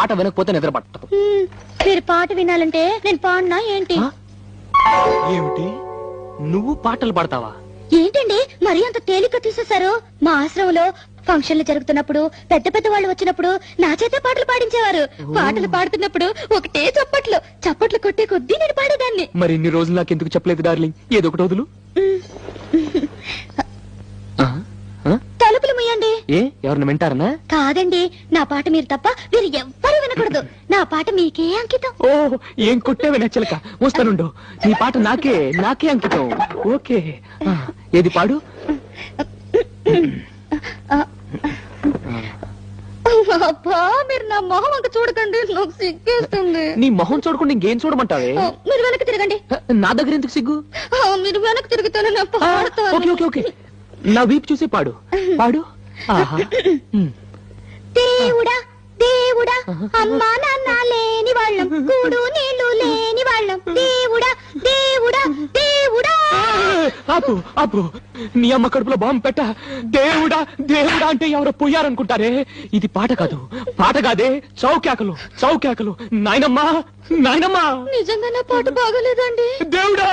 పాట వినకపోతే నిద్ర పట్టదు. మీరు పాట వినాలంటే నేను పాడినా ఏంటి? ఏమిటి, నువ్వు పాటలు పాడతావా? ఏంటండి మరీ అంత తేలిక తీసేశారు? మా ఆశ్రమంలో ఫంక్షన్లు జరుగుతున్నప్పుడు పెద్ద పెద్ద వాళ్ళు వచ్చినప్పుడు నా చేతే పాటలు పాడించేవారు. పాటలు పాడుతున్నప్పుడు ఒకటే చప్పట్లు కొట్టే కొద్దీ నేను పాడేదాన్ని. మరి ఇన్ని రోజులు నాకు ఎందుకు చెప్పలేదు డార్లింగ్? ఏదో ఒకటి వదులు. తలుపులు ముయ్యండి. ఏ ఎవరిని వింటారనా? కాదండి, నా పాట మీరు తప్ప మీరు ఎవ్వరూ వినకూడదు. నా పాట మీకే అంకితం. ఓ ఏం కొట్టేవే నచ్చలక. వస్తానుండు, నీ పాట నాకే అంకితం. ఓకే, ఏది పాడు. అబ్బా, మీరు నా మొహం అంత చూడకండి, నాకు సిగ్గేస్తుంది. నీ మొహం చూడకుండా ఇంకేం చూడమంటావే? మీరు వెనక్కి తిరగండి. నా దగ్గర ఎందుకు సిగ్గు? మీరు వెనక్కి తిరుగుతాను నా పాడతాను. ఓకే ఓకే ఓకే, నా వీపు చూసి పాడు పాడు. ఆహా. దేవుడా దేవుడా, అమ్మా నాన్న లేని వాళ్ళం, కూడు నీళ్లు లేని వాళ్ళం, దేవుడా దేవుడా దేవుడా. ఆపు ఆపు, నీ అమ్మ కడుపులో బాంబు పెట్ట. దేవుడా దేవుడా అంటే ఎవరో పోయారనుకుంటారే. ఇది పాట కాదు, పాట కాదే, చౌకేకలు. నాయనమ్మా. నిజంగా నా పాట బాగలేదండి. దేవుడా.